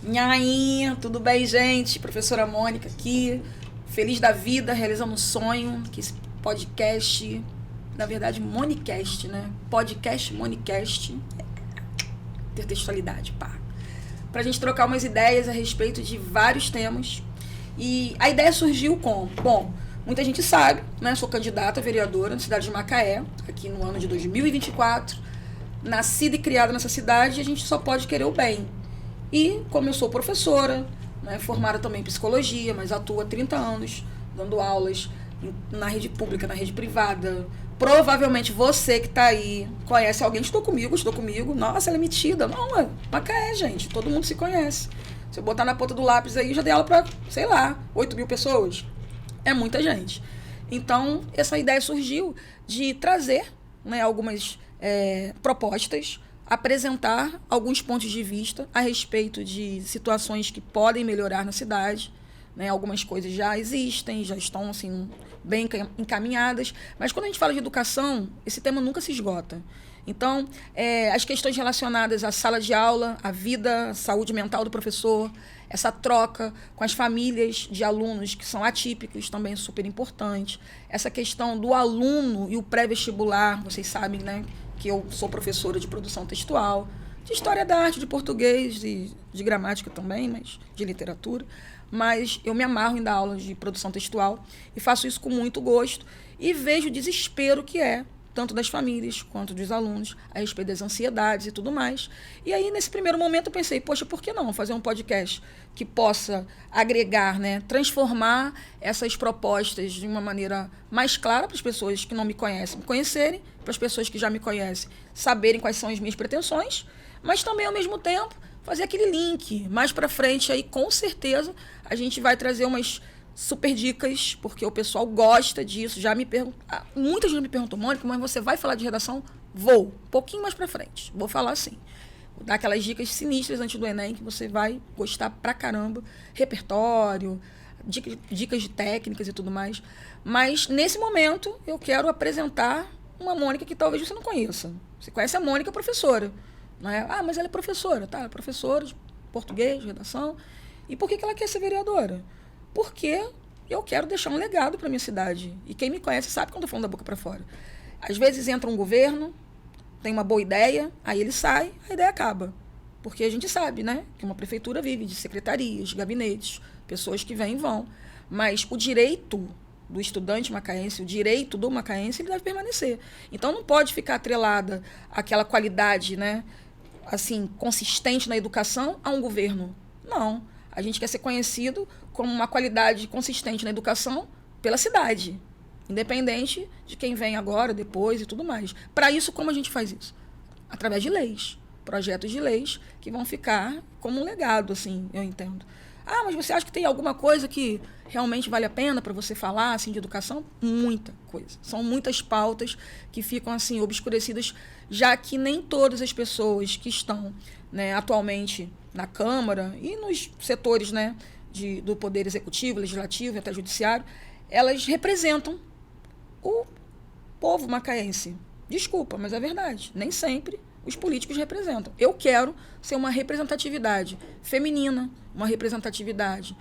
E aí, tudo bem, gente? Professora Mônica aqui, feliz da vida, realizando um sonho, que esse podcast, na verdade, Monicast, né? Podcast, Monicast, intertextualidade, pá. Pra gente trocar umas ideias a respeito de vários temas. E a ideia surgiu como? Bom, muita gente sabe, né? Sou candidata a vereadora na cidade de Macaé, aqui no ano de 2024. Nascida e criada nessa cidade, a gente só pode querer o bem. E como eu sou professora, né, formada também em psicologia, mas atuo há 30 anos dando aulas na rede pública, na rede privada. Provavelmente você que está aí conhece alguém, estou comigo. Nossa, ela é metida. Não, é Macaé, gente, todo mundo se conhece. Se eu botar na ponta do lápis aí, já dei aula para, sei lá, 8.000 pessoas. É muita gente. Então, essa ideia surgiu de trazer, né, algumas propostas, apresentar alguns pontos de vista a respeito de situações que podem melhorar na cidade, né? Algumas coisas já existem, já estão assim, bem encaminhadas, mas quando a gente fala de educação, esse tema nunca se esgota. Então, as questões relacionadas à sala de aula, à vida, à saúde mental do professor, essa troca com as famílias de alunos que são atípicos também é super importante. Essa questão do aluno e o pré-vestibular, vocês sabem, né, que eu sou professora de produção textual, de história da arte, de português, de gramática também, mas de literatura. Mas eu me amarro em dar aulas de produção textual e faço isso com muito gosto e vejo o desespero que é, tanto das famílias quanto dos alunos, a respeito das ansiedades e tudo mais. E aí, nesse primeiro momento, eu pensei, poxa, por que não fazer um podcast que possa agregar, né, transformar essas propostas de uma maneira mais clara para as pessoas que não me conhecem, me conhecerem, para as pessoas que já me conhecem, saberem quais são as minhas pretensões, mas também, ao mesmo tempo, fazer aquele link. Mais para frente, aí, com certeza, a gente vai trazer umas super dicas, porque o pessoal gosta disso. Já me pergunta, muita gente me perguntou, Mônica, mas você vai falar de redação? Vou, um pouquinho mais pra frente, vou falar sim. Vou dar aquelas dicas sinistras antes do Enem, que você vai gostar pra caramba. Repertório, dicas de técnicas e tudo mais. Mas, nesse momento, eu quero apresentar uma Mônica que talvez você não conheça. Você conhece a Mônica, professora. Não é? Ah, mas ela é professora, tá? Professora de português, de redação. E por que ela quer ser vereadora? Porque eu quero deixar um legado para minha cidade. E quem me conhece sabe que eu estou falando da boca para fora. Às vezes entra um governo, tem uma boa ideia, aí ele sai, a ideia acaba. Porque a gente sabe, né, que uma prefeitura vive de secretarias, de gabinetes, pessoas que vêm e vão. Mas o direito do estudante macaense, o direito do macaense, ele deve permanecer. Então não pode ficar atrelada àquela qualidade, né, assim, consistente na educação a um governo. Não. A gente quer ser conhecido como uma qualidade consistente na educação pela cidade, independente de quem vem agora, depois e tudo mais. Para isso, como a gente faz isso? Através de leis, projetos de leis que vão ficar como um legado, assim, eu entendo. Ah, mas você acha que tem alguma coisa que realmente vale a pena para você falar, assim, de educação? Muita coisa. São muitas pautas que ficam, assim, obscurecidas, já que nem todas as pessoas que estão, né, atualmente na Câmara e nos setores, né, do Poder Executivo, Legislativo e até Judiciário, elas representam o povo macaense. Desculpa, mas é verdade. Nem sempre os políticos representam. Eu quero ser uma representatividade feminina, uma representatividade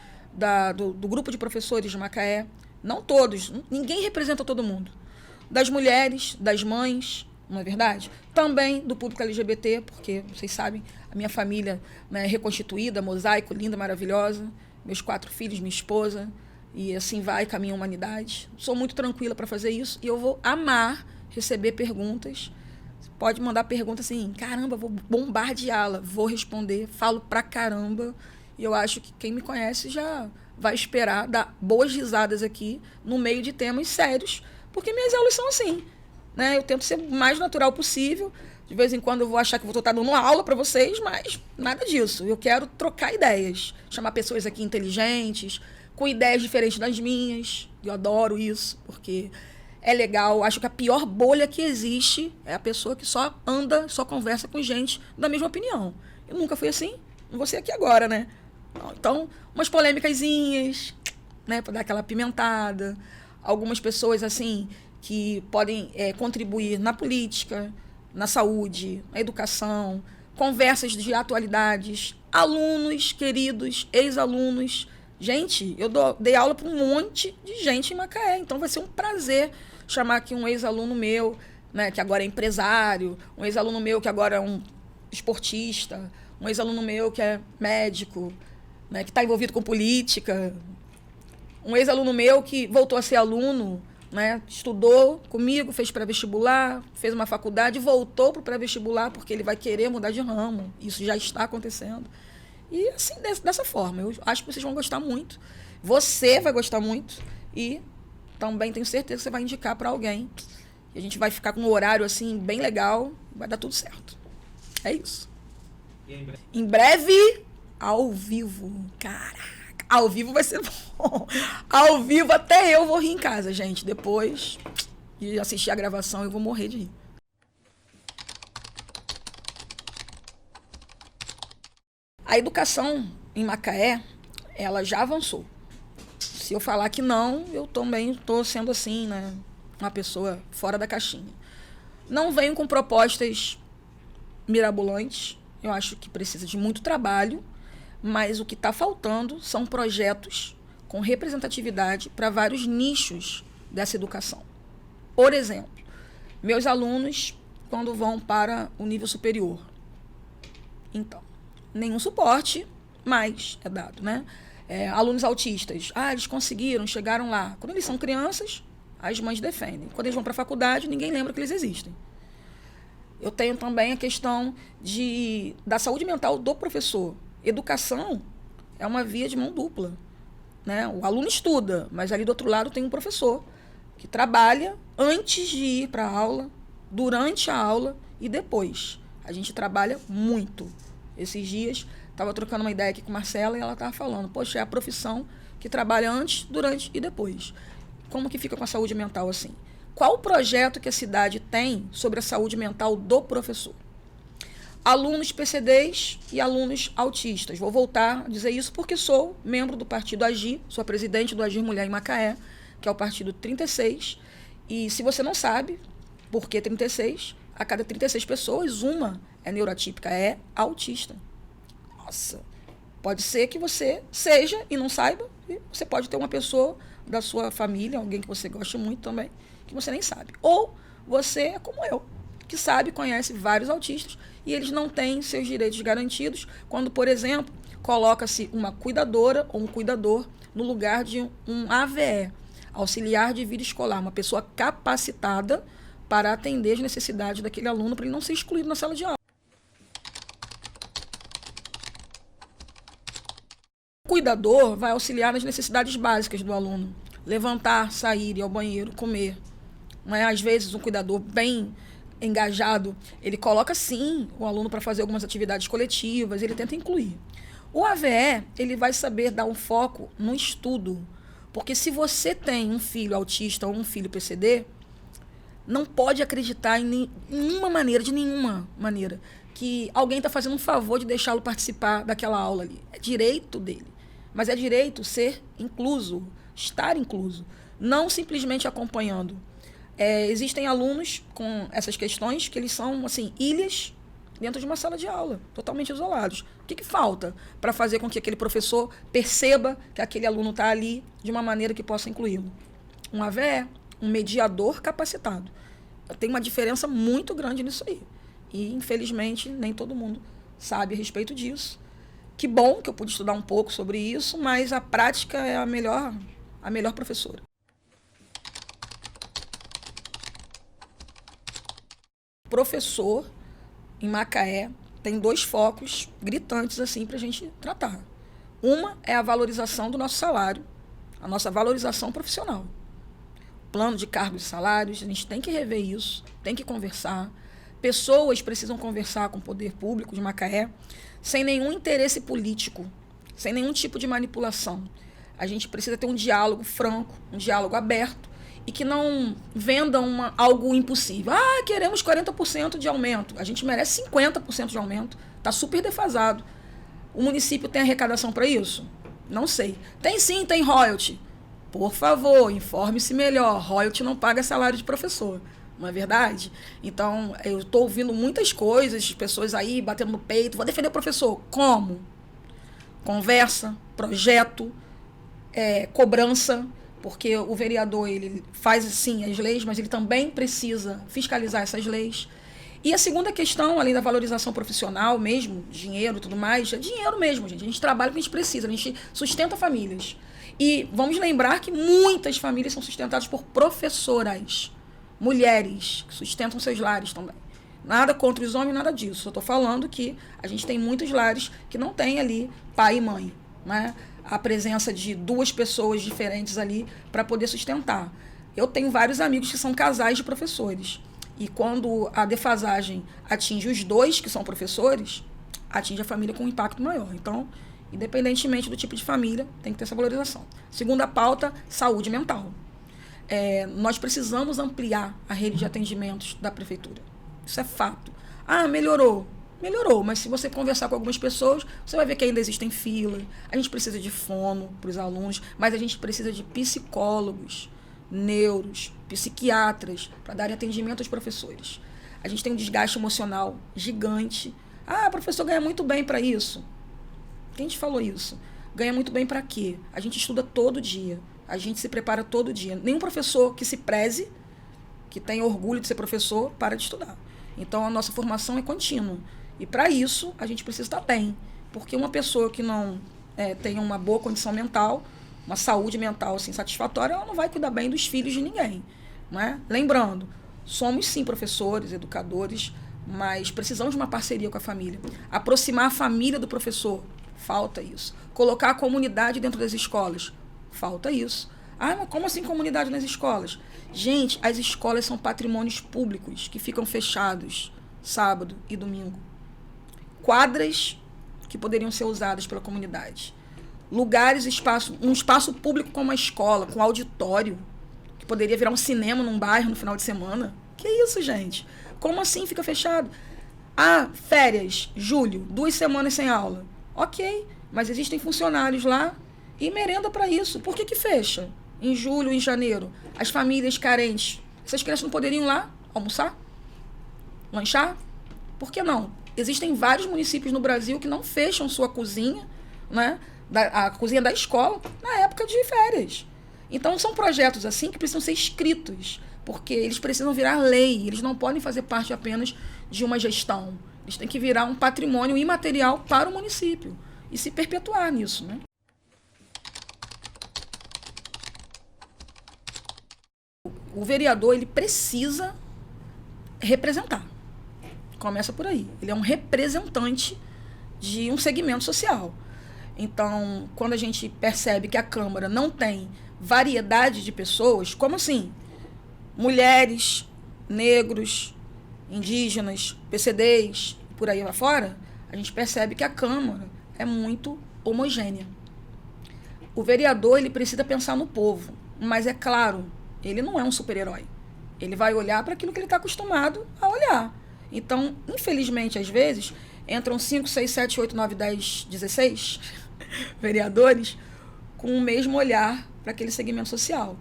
do grupo de professores de Macaé. Não todos, ninguém representa todo mundo. Das mulheres, das mães, não é verdade? Também do público LGBT, porque, vocês sabem, a minha família, né, é reconstituída, mosaico, linda, maravilhosa. Meus 4 filhos, minha esposa, e assim vai, caminha a humanidade. Sou muito tranquila para fazer isso e eu vou amar receber perguntas. Você pode mandar perguntas assim, caramba, vou bombardeá-la, vou responder, falo pra caramba. E eu acho que quem me conhece já vai esperar dar boas risadas aqui no meio de temas sérios, porque minhas aulas são assim, né? Eu tento ser o mais natural possível. De vez em quando eu vou achar que vou estar dando uma aula para vocês, mas nada disso. Eu quero trocar ideias, chamar pessoas aqui inteligentes, com ideias diferentes das minhas. Eu adoro isso, porque é legal. Acho que a pior bolha que existe é a pessoa que só anda, só conversa com gente da mesma opinião. Eu nunca fui assim, não vou ser aqui agora, né? Então, umas polêmicazinhas, né, para dar aquela pimentada. Algumas pessoas, assim, que podem contribuir na política, na saúde, na educação, conversas de atualidades, alunos queridos, ex-alunos. Gente, eu dei aula para um monte de gente em Macaé, então vai ser um prazer chamar aqui um ex-aluno meu, né, que agora é empresário, um ex-aluno meu que agora é um esportista, um ex-aluno meu que é médico, né, que está envolvido com política, um ex-aluno meu que voltou a ser aluno, né, estudou comigo, fez pré-vestibular, fez uma faculdade, voltou para o pré-vestibular porque ele vai querer mudar de ramo. Isso já está acontecendo. E assim, dessa forma, eu acho que vocês vão gostar muito. Você vai gostar muito e também tenho certeza que você vai indicar para alguém. E a gente vai ficar com um horário assim bem legal, vai dar tudo certo. É isso. Em breve, ao vivo. Caraca, ao vivo vai ser bom. Ao vivo até eu vou rir em casa, gente. Depois de assistir a gravação eu vou morrer de rir. A educação em Macaé, ela já avançou. Se eu falar que não, eu também estou sendo assim, né, uma pessoa fora da caixinha. Não venho com propostas mirabolantes. Eu acho que precisa de muito trabalho, mas o que está faltando são projetos com representatividade para vários nichos dessa educação. Por exemplo, meus alunos, quando vão para o nível superior, então, nenhum suporte mais é dado, né? Alunos autistas, eles conseguiram, chegaram lá. Quando eles são crianças, as mães defendem. Quando eles vão para a faculdade, ninguém lembra que eles existem. Eu tenho também a questão da saúde mental do professor. Educação é uma via de mão dupla, né? O aluno estuda, mas ali do outro lado tem um professor que trabalha antes de ir para a aula, durante a aula e depois. A gente trabalha muito. Esses dias, estava trocando uma ideia aqui com a Marcela e ela estava falando, poxa, é a profissão que trabalha antes, durante e depois. Como que fica com a saúde mental assim? Qual o projeto que a cidade tem sobre a saúde mental do professor? Alunos PCDs e alunos autistas. Vou voltar a dizer isso porque sou membro do partido Agir, sou a presidente do Agir Mulher em Macaé, que é o partido 36. E se você não sabe por que 36, a cada 36 pessoas, uma é neurotípica, é autista. Nossa, pode ser que você seja e não saiba, e você pode ter uma pessoa da sua família, alguém que você gosta muito também, que você nem sabe. Ou você é como eu, que sabe, conhece vários autistas e eles não têm seus direitos garantidos quando, por exemplo, coloca-se uma cuidadora ou um cuidador no lugar de um AVE, auxiliar de vida escolar, uma pessoa capacitada para atender as necessidades daquele aluno para ele não ser excluído na sala de aula. O cuidador vai auxiliar nas necessidades básicas do aluno. Levantar, sair, ir ao banheiro, comer. Às vezes, um cuidador bem engajado, ele coloca, sim, o aluno para fazer algumas atividades coletivas, ele tenta incluir. O AVE, ele vai saber dar um foco no estudo. Porque se você tem um filho autista ou um filho PCD, não pode acreditar em nenhuma maneira, que alguém está fazendo um favor de deixá-lo participar daquela aula ali. É direito dele. Mas é direito ser incluso, estar incluso, não simplesmente acompanhando. Existem alunos com essas questões que eles são, assim, ilhas dentro de uma sala de aula, totalmente isolados. O que falta para fazer com que aquele professor perceba que aquele aluno está ali de uma maneira que possa incluí-lo? Um AVE, um mediador capacitado. Tem uma diferença muito grande nisso aí. E, infelizmente, nem todo mundo sabe a respeito disso. Que bom que eu pude estudar um pouco sobre isso, mas a prática é a melhor professora. Professor, em Macaé, tem 2 focos gritantes assim para a gente tratar. Uma é a valorização do nosso salário, a nossa valorização profissional. Plano de cargos e salários, a gente tem que rever isso, tem que conversar. Pessoas precisam conversar com o poder público de Macaé sem nenhum interesse político, sem nenhum tipo de manipulação. A gente precisa ter um diálogo franco, um diálogo aberto e que não vendam algo impossível. Queremos 40% de aumento. A gente merece 50% de aumento. Está super defasado. O município tem arrecadação para isso? Não sei. Tem sim, tem royalty. Por favor, informe-se melhor. Royalty não paga salário de professor. não é verdade? Então, eu estou ouvindo muitas coisas, pessoas aí batendo no peito, vou defender o professor. Como? Conversa, projeto, cobrança, porque o vereador ele faz sim as leis, mas ele também precisa fiscalizar essas leis. E a segunda questão, além da valorização profissional mesmo, dinheiro e tudo mais, é dinheiro mesmo, gente. A gente trabalha o que a gente precisa, a gente sustenta famílias. E vamos lembrar que muitas famílias são sustentadas por professoras, mulheres, que sustentam seus lares também. Nada contra os homens, nada disso. Eu estou falando que a gente tem muitos lares que não tem ali pai e mãe, né? A presença de duas pessoas diferentes ali para poder sustentar. Eu tenho vários amigos que são casais de professores. E quando a defasagem atinge os dois que são professores, atinge a família com um impacto maior. Então, independentemente do tipo de família, tem que ter essa valorização. Segunda pauta, saúde mental. Nós precisamos ampliar a rede de atendimentos da prefeitura. Isso é fato. Ah, melhorou. Melhorou, mas se você conversar com algumas pessoas, você vai ver que ainda existem filas. A gente precisa de fono para os alunos, mas a gente precisa de psicólogos, neuros, psiquiatras, para darem atendimento aos professores. A gente tem um desgaste emocional gigante. Ah, o professor ganha muito bem para isso. Quem te falou isso? Ganha muito bem para quê? A gente estuda todo dia. A gente se prepara todo dia. Nenhum professor que se preze, que tenha orgulho de ser professor, para de estudar. Então, a nossa formação é contínua. E, para isso, a gente precisa estar bem. Porque uma pessoa que não tem uma boa condição mental, uma saúde mental assim, satisfatória, ela não vai cuidar bem dos filhos de ninguém. Não é? Lembrando, somos, sim, professores, educadores, mas precisamos de uma parceria com a família. Aproximar a família do professor, falta isso. Colocar a comunidade dentro das escolas, falta isso. Ah, mas como assim comunidade nas escolas? Gente, as escolas são patrimônios públicos que ficam fechados sábado e domingo. Quadras que poderiam ser usadas pela comunidade. Lugares, um espaço público como a escola, com auditório, que poderia virar um cinema num bairro no final de semana. Que isso, gente? Como assim fica fechado? Ah, férias, julho, 2 semanas sem aula. Ok, mas existem funcionários lá e merenda para isso. Por que fecha? Em julho, em janeiro, as famílias carentes, essas crianças não poderiam ir lá almoçar? Lanchar? Por que não? Existem vários municípios no Brasil que não fecham sua cozinha, né, a cozinha da escola, na época de férias. Então, são projetos assim que precisam ser escritos, porque eles precisam virar lei, eles não podem fazer parte apenas de uma gestão. Eles têm que virar um patrimônio imaterial para o município e se perpetuar nisso, né? O vereador, ele precisa representar. Começa por aí. Ele é um representante de um segmento social. Então, quando a gente percebe que a Câmara não tem variedade de pessoas, como assim? Mulheres, negros, indígenas, PCDs, por aí lá fora, a gente percebe que a Câmara é muito homogênea. O vereador, ele precisa pensar no povo, mas é claro, ele não é um super-herói. Ele vai olhar para aquilo que ele está acostumado a olhar. Então, infelizmente, às vezes, entram 5, 6, 7, 8, 9, 10, 16 vereadores com o mesmo olhar para aquele segmento social.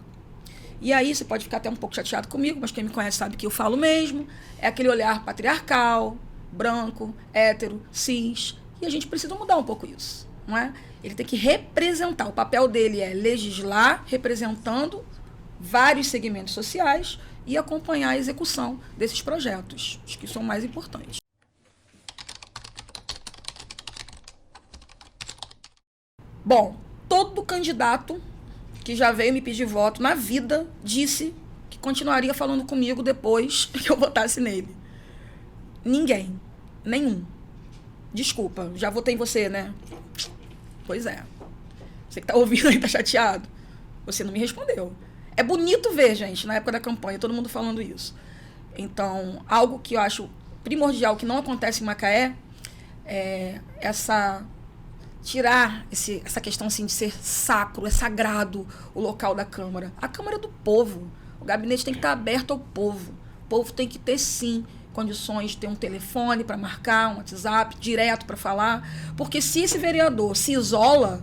E aí você pode ficar até um pouco chateado comigo, mas quem me conhece sabe que eu falo mesmo. É aquele olhar patriarcal, branco, hétero, cis. E a gente precisa mudar um pouco isso, não é? Ele tem que representar. O papel dele é legislar, representando vários segmentos sociais e acompanhar a execução desses projetos, os que são mais importantes. Bom, todo candidato que já veio me pedir voto na vida disse que continuaria falando comigo depois que eu votasse nele. Ninguém. Nenhum. Desculpa, já votei em você, né? Pois é. Você que tá ouvindo aí tá chateado. Você não me respondeu. É bonito ver, gente, na época da campanha, todo mundo falando isso. Então, algo que eu acho primordial, que não acontece em Macaé, é tirar essa questão assim, de ser sacro, é sagrado o local da Câmara. A Câmara é do povo. O gabinete tem que estar aberto ao povo. O povo tem que ter, sim, condições de ter um telefone para marcar, um WhatsApp direto para falar. Porque se esse vereador se isola,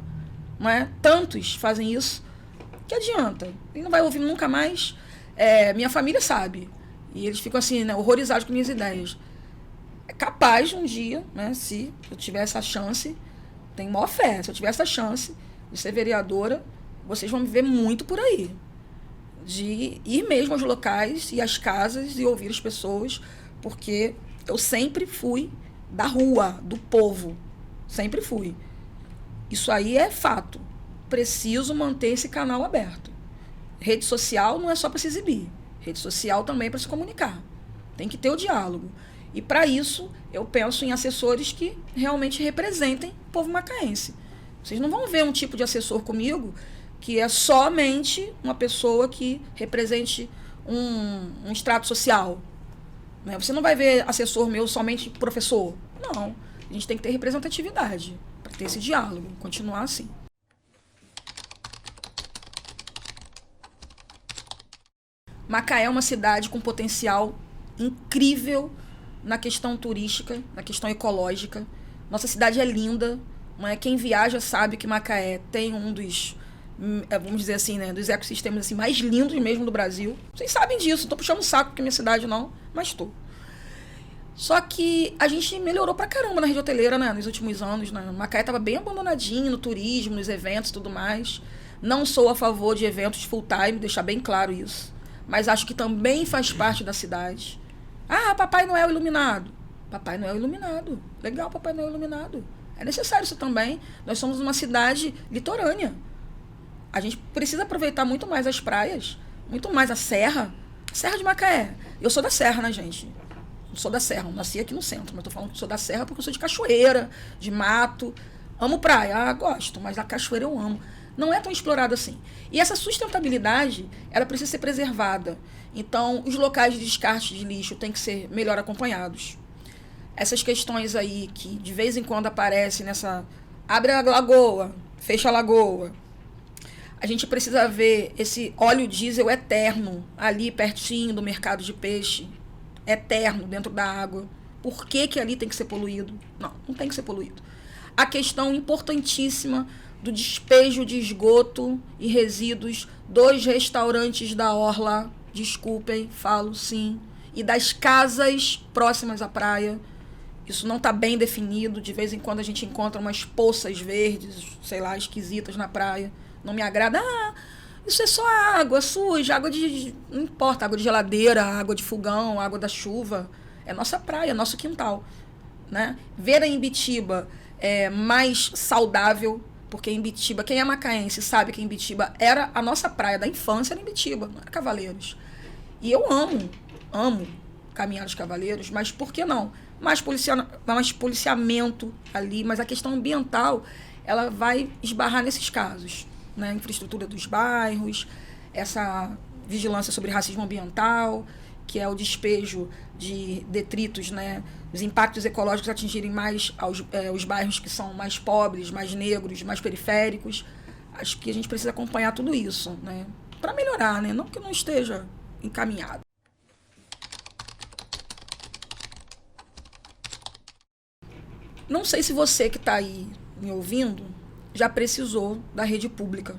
não é? Tantos fazem isso, que adianta? Ele não vai ouvir nunca mais. Minha família sabe. E eles ficam assim, né, horrorizados com minhas ideias. É capaz um dia, né, se eu tiver essa chance, tenho maior fé, se eu tiver essa chance de ser vereadora, vocês vão me ver muito por aí. De ir mesmo aos locais e às casas e ouvir as pessoas, porque eu sempre fui da rua, do povo. Sempre fui. Isso aí é fato. Preciso manter esse canal aberto. Rede social não é só para se exibir. Rede social também é para se comunicar. Tem que ter o diálogo. E para isso, eu penso em assessores que realmente representem o povo macaense. Vocês não vão ver um tipo de assessor comigo que é somente uma pessoa que represente um extrato social. Né? Você não vai ver assessor meu somente professor. Não. A gente tem que ter representatividade para ter esse diálogo, continuar assim. Macaé é uma cidade com potencial incrível na questão turística, na questão ecológica. Nossa cidade é linda. Né? Quem viaja sabe que Macaé tem um dos, vamos dizer assim, né, dos ecossistemas assim, mais lindos mesmo do Brasil. Vocês sabem disso, não estou puxando o saco porque minha cidade não, mas estou. Só que a gente melhorou pra caramba na rede hoteleira, né, nos últimos anos. Né? Macaé estava bem abandonadinho no turismo, nos eventos e tudo mais. Não sou a favor de eventos full time, deixar bem claro isso. Mas acho que também faz parte da cidade. Ah, Papai Noel iluminado. Papai Noel iluminado. Legal, Papai Noel iluminado. É necessário isso também. Nós somos uma cidade litorânea. A gente precisa aproveitar muito mais as praias, muito mais a serra. Serra de Macaé. Eu sou da serra, né, gente? Eu sou da serra. Eu nasci aqui no centro, mas tô falando que sou da serra porque eu sou de cachoeira, de mato. Amo praia. Ah, gosto, mas a cachoeira eu amo. Não é tão explorado assim. E essa sustentabilidade, ela precisa ser preservada. Então, os locais de descarte de lixo têm que ser melhor acompanhados. Essas questões aí que de vez em quando aparecem nessa... Abre a lagoa, fecha a lagoa. A gente precisa ver esse óleo diesel eterno ali pertinho do mercado de peixe. Eterno dentro da água. Por que que ali tem que ser poluído? Não, não tem que ser poluído. A questão importantíssima do despejo de esgoto e resíduos dos restaurantes da orla, desculpem, falo sim, e das casas próximas à praia. Isso não está bem definido. De vez em quando a gente encontra umas poças verdes, sei lá, esquisitas na praia. Não me agrada. Ah, isso é só água suja, água de... Não importa, água de geladeira, água de fogão, água da chuva. É nossa praia, nosso quintal. Né? Ver a Imbitiba é mais saudável, porque Imbitiba, quem é macaense sabe que Imbitiba era a nossa praia da infância, era Imbitiba, não era Cavaleiros. E eu amo caminhar nos Cavaleiros, mas por que não? Mais policiamento ali, mas a questão ambiental, ela vai esbarrar nesses casos. Né? Infraestrutura dos bairros, essa vigilância sobre racismo ambiental, que é o despejo de detritos, né? Os impactos ecológicos atingirem mais os bairros que são mais pobres, mais negros, mais periféricos. Acho que a gente precisa acompanhar tudo isso, né? Para melhorar, né? Não que não esteja encaminhado. Não sei se você que está aí me ouvindo já precisou da rede pública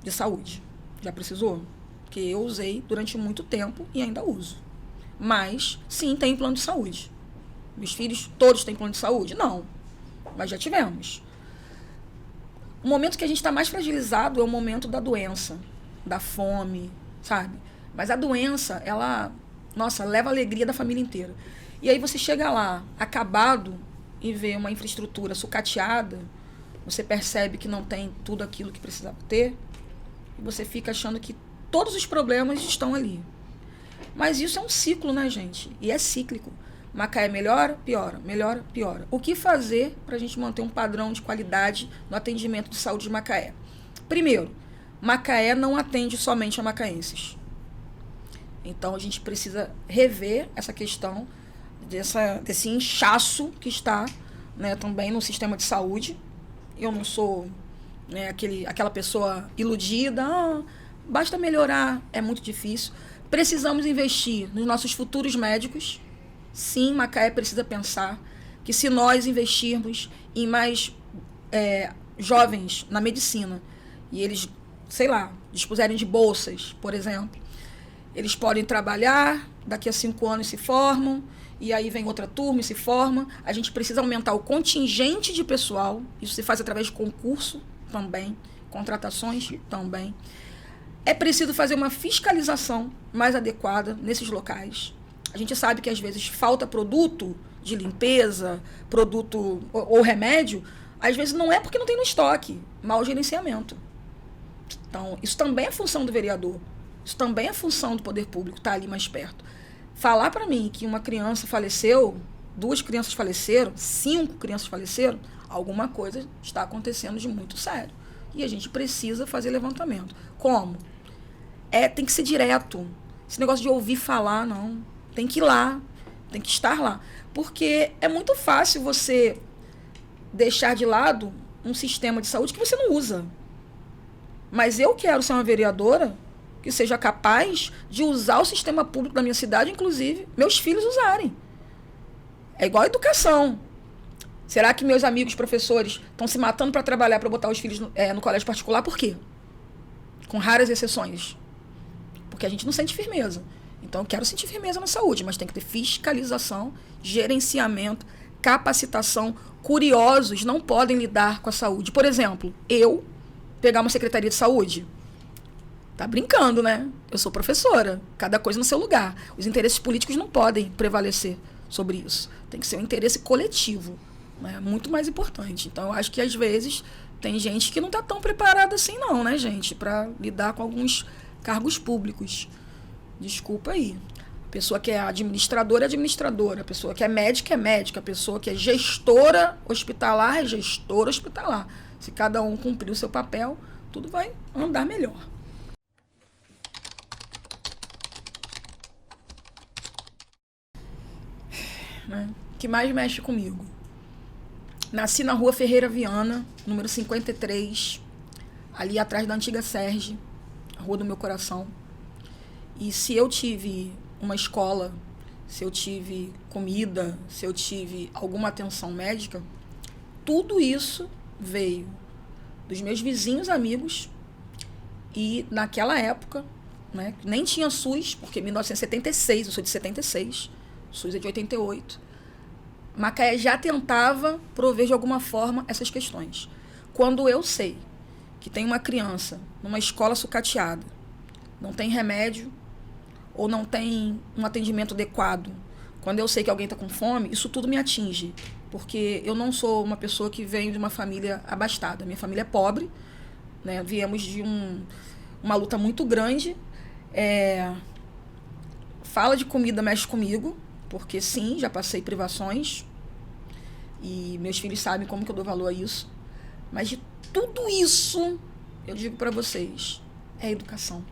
de saúde. Já precisou? Porque eu usei durante muito tempo e ainda uso. Mas, sim, tem plano de saúde. Meus filhos todos têm plano de saúde? Não. Mas já tivemos. O momento que a gente está mais fragilizado é o momento da doença, da fome, sabe? Mas a doença, ela, nossa, leva a alegria da família inteira. E aí você chega lá, acabado, e vê uma infraestrutura sucateada, você percebe que não tem tudo aquilo que precisava ter, e você fica achando que todos os problemas estão ali. Mas isso é um ciclo, né, gente? E é cíclico. Macaé melhora, piora, melhora, piora. O que fazer para a gente manter um padrão de qualidade no atendimento de saúde de Macaé? Primeiro, Macaé não atende somente a macaenses. Então, a gente precisa rever essa questão desse inchaço que está, né, também no sistema de saúde. Eu não sou, né, aquela pessoa iludida. Ah, basta melhorar, é muito difícil. Precisamos investir nos nossos futuros médicos. Sim, Macaé precisa pensar que se nós investirmos em mais jovens na medicina e eles, sei lá, dispuserem de bolsas, por exemplo, Eles podem trabalhar, daqui a 5 anos se formam, e aí vem outra turma e se forma. A gente precisa aumentar o contingente de pessoal. Isso se faz através de concurso também, contratações também. É preciso fazer uma fiscalização mais adequada nesses locais. A gente sabe que às vezes falta produto de limpeza, produto ou remédio, às vezes não é porque não tem no estoque, mau gerenciamento. Então, isso também é função do vereador. Isso também é função do poder público, estar ali mais perto. Falar para mim que uma criança faleceu, 2 crianças faleceram, 5 crianças faleceram, alguma coisa está acontecendo de muito sério. E a gente precisa fazer levantamento. Como? Tem que ser direto. Esse negócio de ouvir falar, não. Tem que ir lá, tem que estar lá. Porque é muito fácil você deixar de lado um sistema de saúde que você não usa. Mas eu quero ser uma vereadora que seja capaz de usar o sistema público da minha cidade, inclusive meus filhos usarem. É igual a educação. Será que meus amigos professores estão se matando para trabalhar, para botar os filhos no colégio particular? Por quê? Com raras exceções. Porque a gente não sente firmeza. Então, eu quero sentir firmeza na saúde, mas tem que ter fiscalização, gerenciamento, capacitação. Curiosos não podem lidar com a saúde. Por exemplo, eu pegar uma secretaria de saúde. Tá brincando, né? Eu sou professora. Cada coisa no seu lugar. Os interesses políticos não podem prevalecer sobre isso. Tem que ser um interesse coletivo. Né? Muito mais importante. Então, eu acho que, às vezes, tem gente que não tá tão preparada assim, não, né, gente? Para lidar com alguns cargos públicos. Desculpa aí. A pessoa que é administradora é administradora. A pessoa que é médica é médica. A pessoa que é gestora hospitalar é gestora hospitalar. Se cada um cumprir o seu papel, tudo vai andar melhor. Né? O que mais mexe comigo? Nasci na rua Ferreira Viana, número 53, ali atrás da antiga Serge, a rua do meu coração. E se eu tive uma escola, se eu tive comida, se eu tive alguma atenção médica, tudo isso veio dos meus vizinhos amigos e naquela época, né, nem tinha SUS, porque em 1976, eu sou de 76, SUS é de 88, Macaé já tentava prover de alguma forma essas questões. Quando eu sei que tem uma criança numa escola sucateada, não tem remédio ou não tem um atendimento adequado, quando eu sei que alguém está com fome, isso tudo me atinge. Porque eu não sou uma pessoa que vem de uma família abastada. Minha família é pobre, né? Viemos de uma luta muito grande. Fala de comida mexe comigo, porque sim, já passei privações. E meus filhos sabem como que eu dou valor a isso. Mas de tudo isso, eu digo para vocês, é educação.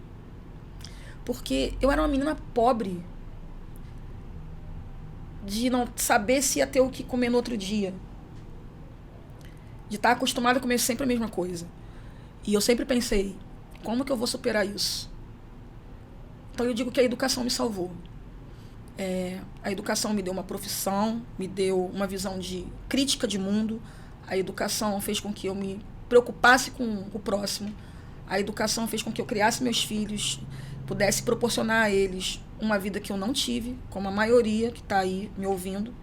Porque eu era uma menina pobre, de não saber se ia ter o que comer no outro dia, de estar acostumada a comer sempre a mesma coisa. E eu sempre pensei, como que eu vou superar isso? Então eu digo que a educação me salvou. A educação me deu uma profissão, me deu uma visão de crítica de mundo. A educação fez com que eu me preocupasse com o próximo. A educação fez com que eu criasse meus filhos, pudesse proporcionar a eles uma vida que eu não tive, como a maioria que está aí me ouvindo.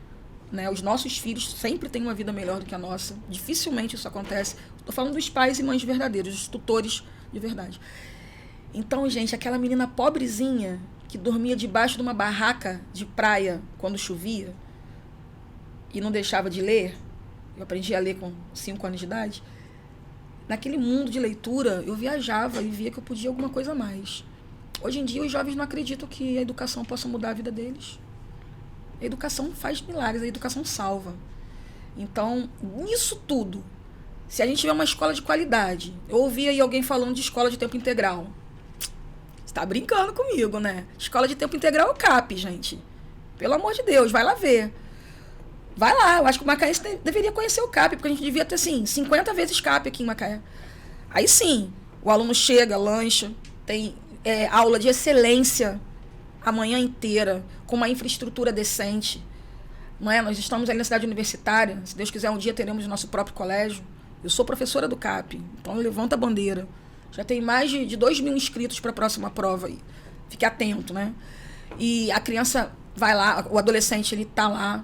Né? Os nossos filhos sempre têm uma vida melhor do que a nossa. Dificilmente isso acontece. Estou falando dos pais e mães verdadeiros, dos tutores de verdade. Então, gente, aquela menina pobrezinha que dormia debaixo de uma barraca de praia quando chovia e não deixava de ler, eu aprendi a ler com 5 anos de idade, naquele mundo de leitura eu viajava e via que eu podia alguma coisa a mais. Hoje em dia os jovens não acreditam que a educação possa mudar a vida deles. A educação faz milagres, a educação salva. Então, nisso tudo, se a gente tiver uma escola de qualidade, eu ouvi aí alguém falando de escola de tempo integral. Você tá brincando comigo, né? Escola de tempo integral é o CAP, gente. Pelo amor de Deus, vai lá ver. Vai lá, eu acho que o Macaé deveria conhecer o CAP, porque a gente devia ter, assim, 50 vezes CAP aqui em Macaé. Aí sim, o aluno chega, lancha, tem aula de excelência a manhã inteira, com uma infraestrutura decente. Não é? Nós estamos ali na cidade universitária, se Deus quiser um dia teremos o nosso próprio colégio. Eu sou professora do CAP, então levanta a bandeira. Já tem mais de 2.000 inscritos para a próxima prova aí. Fique atento, né? E a criança vai lá, o adolescente, ele tá lá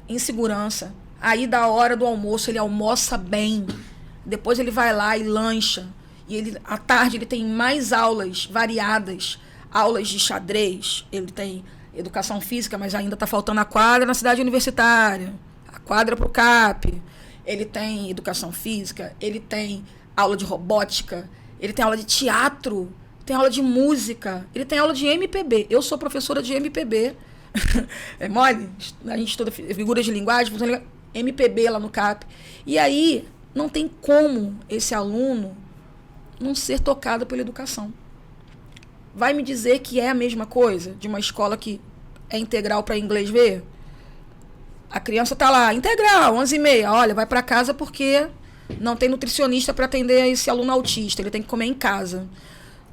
em segurança. Aí, da hora do almoço, ele almoça bem. Depois ele vai lá e lancha. E ele, à tarde ele tem mais aulas variadas. Aulas de xadrez. Ele tem educação física, mas ainda está faltando a quadra na cidade universitária. A quadra para o CAP. Ele tem educação física. Ele tem aula de robótica. Ele tem aula de teatro. Tem aula de música. Ele tem aula de MPB. Eu sou professora de MPB. É mole? A gente estuda figuras de linguagem, MPB lá no CAP. E aí, não tem como esse aluno não ser tocado pela educação. Vai me dizer que é a mesma coisa de uma escola que é integral para inglês ver? A criança tá lá, integral, 11h30. Olha, vai para casa porque não tem nutricionista para atender esse aluno autista. Ele tem que comer em casa.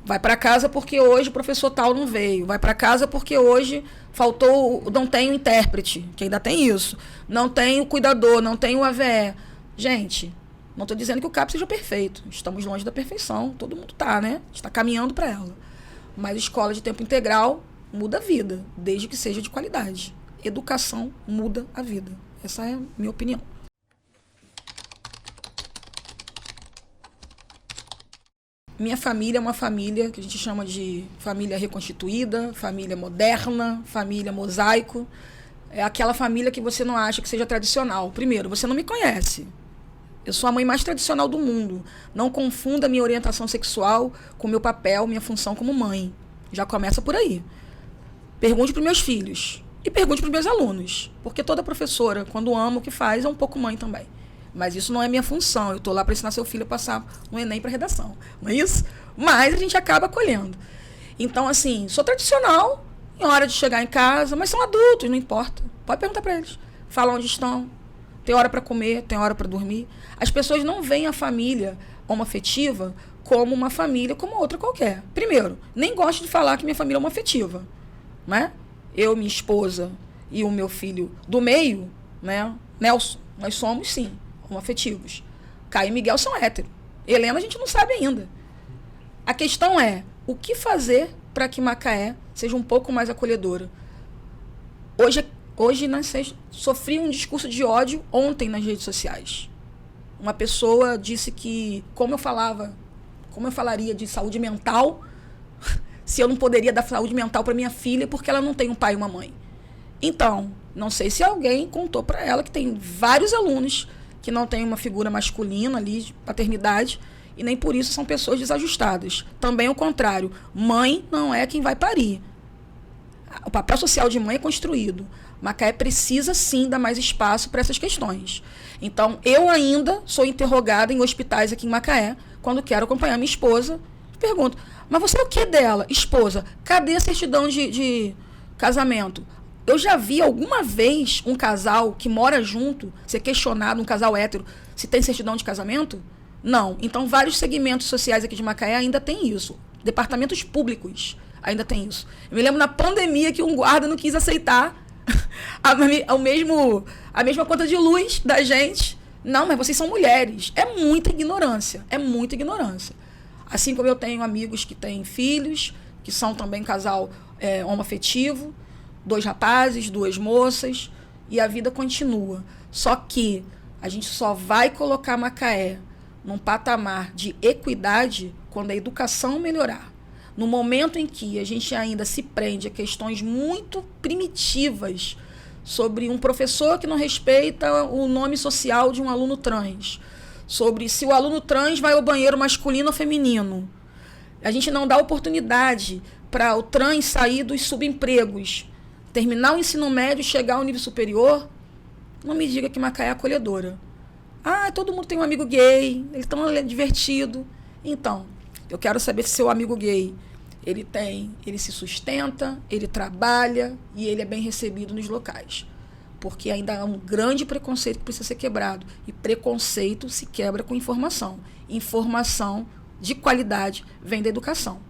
Vai para casa porque hoje o professor tal não veio. Vai para casa porque hoje faltou, não tem o intérprete, que ainda tem isso. Não tem o cuidador, não tem o AVE. Gente, não estou dizendo que o CAP seja perfeito. Estamos longe da perfeição. Todo mundo tá, né? A gente está caminhando para ela. Mas escola de tempo integral muda a vida, desde que seja de qualidade. Educação muda a vida. Essa é a minha opinião. Minha família é uma família que a gente chama de família reconstituída, família moderna, família mosaico. É aquela família que você não acha que seja tradicional. Primeiro, você não me conhece. Eu sou a mãe mais tradicional do mundo. Não confunda minha orientação sexual com meu papel, minha função como mãe. Já começa por aí. Pergunte para os meus filhos e pergunte para os meus alunos. Porque toda professora, quando ama o que faz, é um pouco mãe também. Mas isso não é minha função. Eu estou lá para ensinar seu filho a passar um Enem para redação. Não é isso? Mas a gente acaba acolhendo. Então, assim, sou tradicional em hora de chegar em casa, mas são adultos, não importa. Pode perguntar para eles. Fala onde estão. Tem hora para comer, tem hora para dormir. As pessoas não veem a família homoafetiva como uma família como outra qualquer. Primeiro, nem gosto de falar que minha família é homoafetiva. Né? Eu, minha esposa e o meu filho do meio, né? Nelson, nós somos, sim, homoafetivos. Caio e Miguel são héteros. Helena a gente não sabe ainda. A questão é, o que fazer para que Macaé seja um pouco mais acolhedora? Hoje sofri um discurso de ódio ontem nas redes sociais. Uma pessoa disse que, como eu falaria de saúde mental, se eu não poderia dar saúde mental para minha filha porque ela não tem um pai e uma mãe. Então, não sei se alguém contou para ela que tem vários alunos que não têm uma figura masculina ali de paternidade e nem por isso são pessoas desajustadas. Também o contrário, mãe não é quem vai parir. O papel social de mãe é construído. Macaé precisa sim dar mais espaço para essas questões. Então, eu ainda sou interrogada em hospitais aqui em Macaé, quando quero acompanhar minha esposa, pergunto, mas você é o que dela? Esposa, cadê a certidão de casamento? Eu já vi alguma vez um casal que mora junto ser questionado, um casal hétero, se tem certidão de casamento? Não. Então, vários segmentos sociais aqui de Macaé ainda tem isso. Departamentos públicos ainda tem isso. Eu me lembro na pandemia que um guarda não quis aceitar a mesma conta de luz da gente. Não, mas vocês são mulheres. É muita ignorância. É muita ignorância. Assim como eu tenho amigos que têm filhos, que são também casal homoafetivo, 2 rapazes, 2 moças, e a vida continua. Só que a gente só vai colocar Macaé num patamar de equidade quando a educação melhorar. No momento em que a gente ainda se prende a questões muito primitivas sobre um professor que não respeita o nome social de um aluno trans, sobre se o aluno trans vai ao banheiro masculino ou feminino. A gente não dá oportunidade para o trans sair dos subempregos, terminar o ensino médio e chegar ao nível superior. Não me diga que Macaé é acolhedora. Ah, todo mundo tem um amigo gay, ele é tão divertido. Então, eu quero saber se seu amigo gay, ele se sustenta, ele trabalha e ele é bem recebido nos locais. Porque ainda há um grande preconceito que precisa ser quebrado. E preconceito se quebra com informação. Informação de qualidade vem da educação.